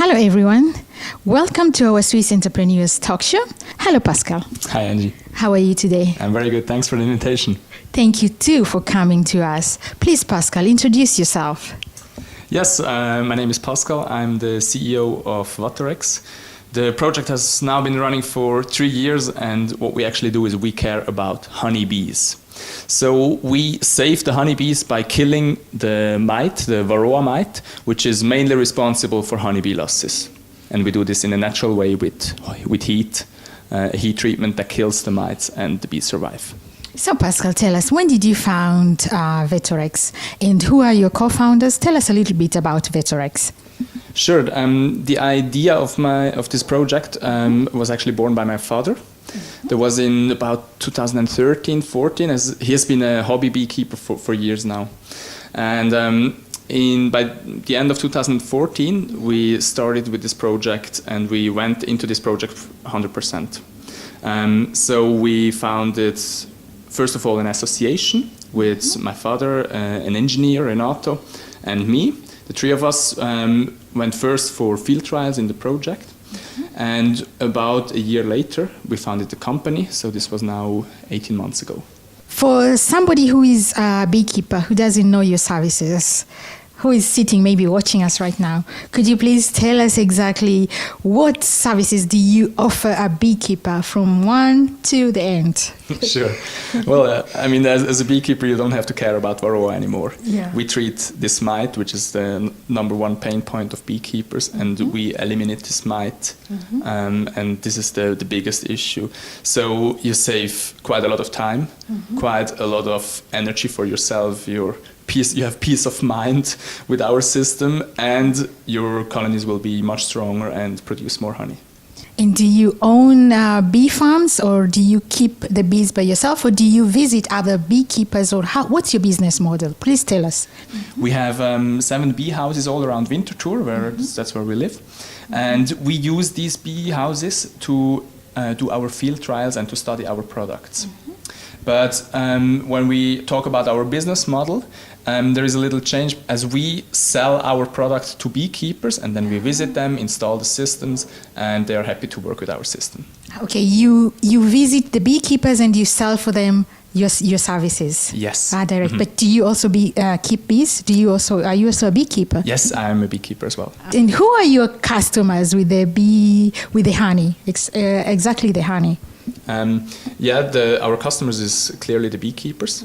Hello, everyone. Welcome to our Swiss Entrepreneurs Talk Show. Hello, Pascal. Hi, Angie. How are you today? I'm very good. Thanks for the invitation. Thank you, too, for coming to us. Please, Pascal, introduce yourself. Yes, my name is Pascal. I'm the CEO of Vatorex. The project has now been running for 3 years, and what we actually do is we care about honeybees. So we save the honeybees by killing the mite, the varroa mite, which is mainly responsible for honeybee losses. And we do this in a natural way with heat, heat treatment that kills the mites, and the bees survive. So, Pascal, tell us, when did you found Vatorex, and who are your co-founders? Tell us a little bit about Vatorex. Sure. The idea of this project was actually born by my father. That was in about 2013-14, as he has been a hobby beekeeper for years now. And by the end of 2014, we started with this project, and we went into this project 100%. So we founded, first of all, an association with my father, an engineer, Renato, and me. The three of us went first for field trials in the project. And about a year later, we founded the company. So this was now 18 months ago. For somebody who is a beekeeper, who doesn't know your services, who is sitting, maybe watching us right now, could you please tell us exactly what services do you offer a beekeeper from one to the end? Sure. Well, I mean, as a beekeeper, you don't have to care about varroa anymore. Yeah. We treat this mite, which is the number one pain point of beekeepers, and we eliminate this mite. And this is the biggest issue. So you save quite a lot of time, quite a lot of energy for yourself. You have peace of mind with our system, and your colonies will be much stronger and produce more honey. And do you own bee farms, or do you keep the bees by yourself, or do you visit other beekeepers, or what's your business model? Please tell us. We have 7 bee houses all around Winterthur, that's where we live. And we use these bee houses to do our field trials and to study our products. But when we talk about our business model, there is a little change, as we sell our product to beekeepers, and then we visit them, install the systems, and they are happy to work with our system. Okay, you visit the beekeepers and you sell for them your services. Yes. Direct. But do you also keep bees? Are you also a beekeeper? Yes, I am a beekeeper as well. And who are your customers with the honey? Exactly the honey. Our customers is clearly the beekeepers.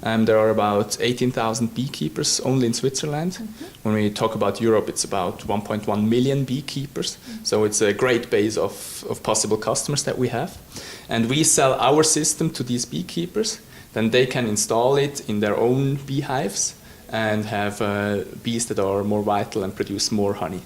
There are about 18,000 beekeepers only in Switzerland. When we talk about Europe, it's about 1.1 million beekeepers. So it's a great base of possible customers that we have. And we sell our system to these beekeepers. Then they can install it in their own beehives and have bees that are more vital and produce more honey.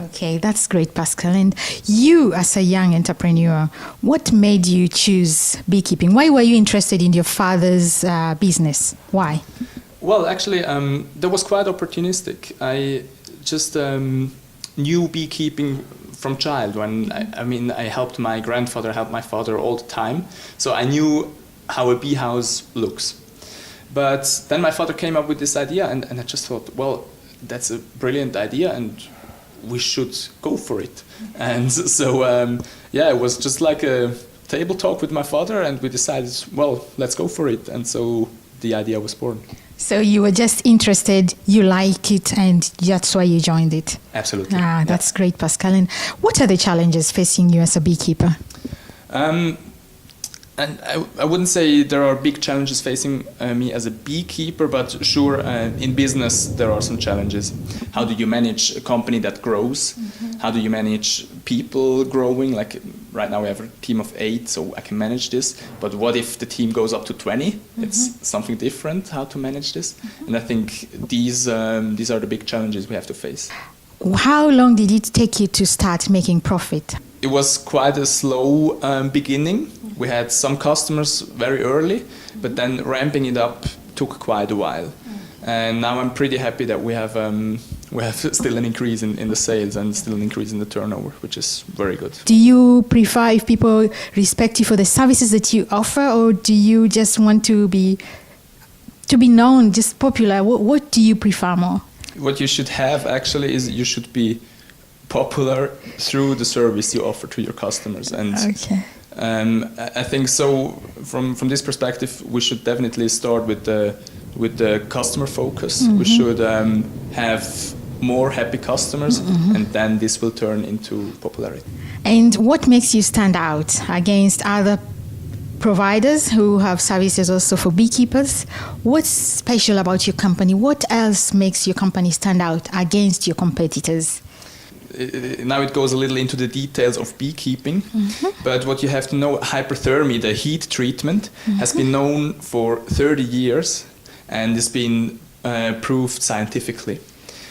Okay, that's great, Pascal. And you, as a young entrepreneur, what made you choose beekeeping? Why were you interested in your father's business? Why? Well, actually, that was quite opportunistic. I just knew beekeeping from child. When I helped my grandfather, helped my father all the time. So I knew how a bee house looks. But then my father came up with this idea, and I just thought, well, that's a brilliant idea, and we should go for it. And so, it was just like a table talk with my father, and we decided, well, let's go for it. And so the idea was born. So you were just interested, you like it, and that's why you joined it. Absolutely. That's great, Pascal. And what are the challenges facing you as a beekeeper? And I wouldn't say there are big challenges facing me as a beekeeper, but sure, in business there are some challenges. How do you manage a company that grows? How do you manage people growing? Like right now we have a team of 8, so I can manage this. But what if the team goes up to 20? It's something different, how to manage this. And I think these are the big challenges we have to face. How long did it take you to start making profit? It was quite a slow beginning. We had some customers very early, but then ramping it up took quite a while. And now I'm pretty happy that we have still an increase in the sales and still an increase in the turnover, which is very good. Do you prefer if people respect you for the services that you offer, or do you just want to be known, just popular? What do you prefer more? What you should have actually is you should be popular through the service you offer to your customers. And Okay. I think so. From this perspective, we should definitely start with the customer focus. We should have more happy customers, and then this will turn into popularity. And what makes you stand out against other providers who have services also for beekeepers? What's special about your company? What else makes your company stand out against your competitors? Now it goes a little into the details of beekeeping, but what you have to know, hyperthermia, the heat treatment, has been known for 30 years and has been proved scientifically.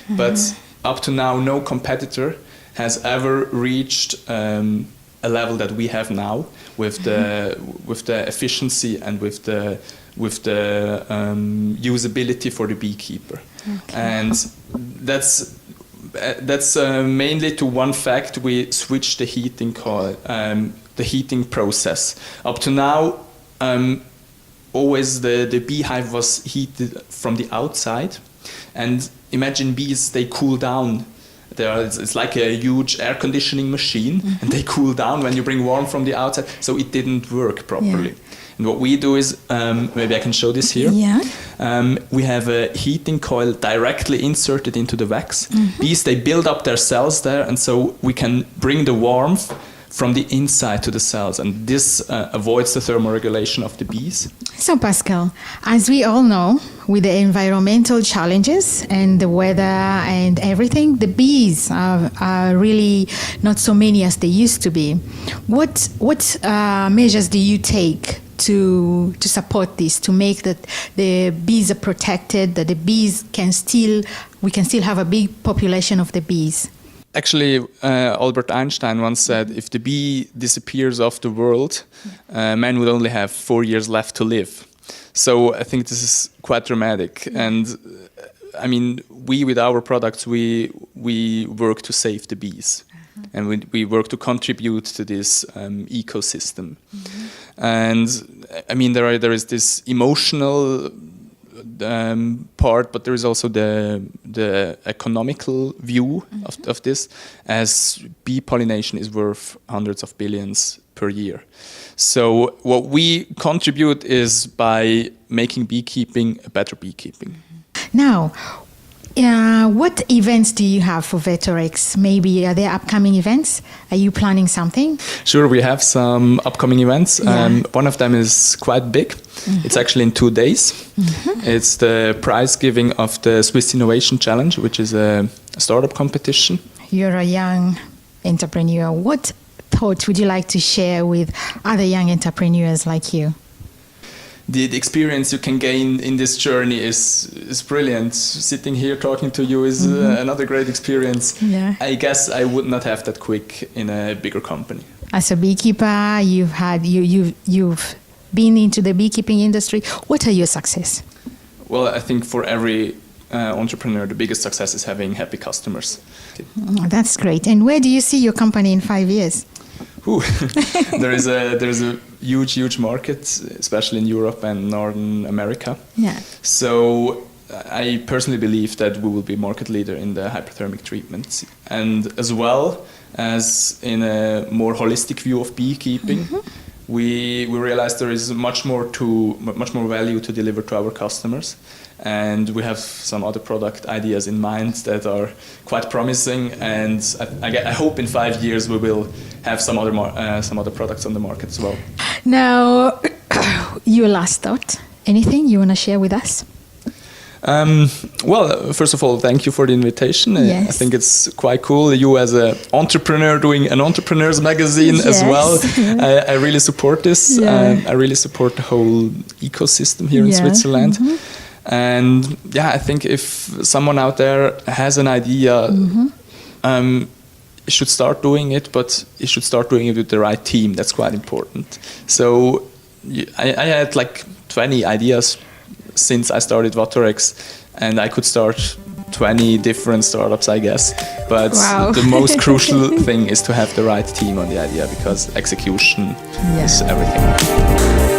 But up to now, no competitor has ever reached a level that we have now with the efficiency and with the usability for the beekeeper. Okay. And that's mainly to one fact: we switched the heating coil, the heating process. Up to now, always the beehive was heated from the outside, and imagine bees, they cool down. It's like a huge air conditioning machine, and they cool down when you bring warmth from the outside, so it didn't work properly. Yeah. And what we do is, maybe I can show this here. Yeah. We have a heating coil directly inserted into the wax. Bees, they build up their cells there, and so we can bring the warmth from the inside to the cells, and this avoids the thermoregulation of the bees. So Pascal, as we all know, with the environmental challenges and the weather and everything, the bees are really not so many as they used to be. What measures do you take to support this, to make that the bees are protected, that the bees we can still have a big population of the bees? Actually, Albert Einstein once said, if the bee disappears off the world, man would only have 4 years left to live. So I think this is quite dramatic. And I mean, we with our products, we work to save the bees. And we work to contribute to this ecosystem. And I mean, there is this emotional part, but there is also the economical view of this, as bee pollination is worth hundreds of billions per year. So what we contribute is by making beekeeping a better beekeeping. Now, what events do you have for Vatorex? Maybe are there upcoming events? Are you planning something? Sure, we have some upcoming events. Yeah. One of them is quite big. It's actually in 2 days. It's the prize giving of the Swiss Innovation Challenge, which is a startup competition. You're a young entrepreneur. What thoughts would you like to share with other young entrepreneurs like you? The experience you can gain in this journey is brilliant. Sitting here talking to you is another great experience. Yeah. I guess I would not have that quick in a bigger company. As a beekeeper, you've been into the beekeeping industry. What are your success? Well, I think for every entrepreneur, the biggest success is having happy customers. Oh, that's great. And where do you see your company in 5 years? There's a huge market, especially in Europe and Northern America. Yeah. So I personally believe that we will be market leader in the hyperthermic treatments, and as well as in a more holistic view of beekeeping. We realize there is much more value to deliver to our customers, and we have some other product ideas in mind that are quite promising. And I hope in 5 years we will have some other products on the market as well. Now, your last thought. Anything you want to share with us? Well, first of all, thank you for the invitation. Yes. I think it's quite cool. You as an entrepreneur doing an entrepreneur's magazine as well. I really support this. Yeah. I really support the whole ecosystem here in Switzerland. And yeah, I think if someone out there has an idea, should start doing it, but you should start doing it with the right team. That's quite important. So I had like 20 ideas since I started Vatorex, and I could start 20 different startups, I guess. But wow. The most crucial thing is to have the right team on the idea, because execution is everything.